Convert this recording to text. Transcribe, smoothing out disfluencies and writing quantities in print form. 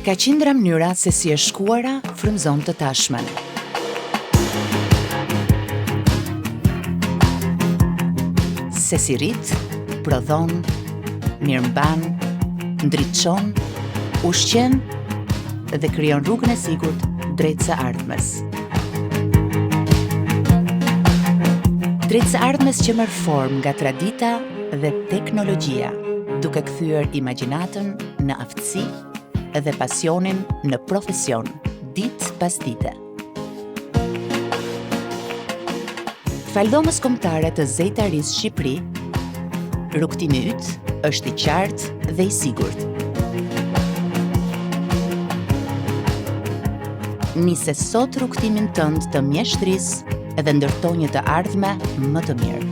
Ka qindra mënyra se si e shkuara frymëzon të tashmen. Se si rrit, prodhon, mirëmban, ndriçon, ushqen dhe krijon rrugën e sigurt drejt së ardhmes. Drejt së ardhmes që merr formë nga tradita dhe teknologjia, duke kthyer imagjinatën në aftësi dhe pasionin në profesion, ditë pas dite. Faldhomës kombëtare të Zejtarisë Shqipëri, rrugtimi yt është i qartë dhe i sigurt. Nise sot rrugtimin tënd të mjeshtrisë dhe ndërto një të ardhme më të mirë.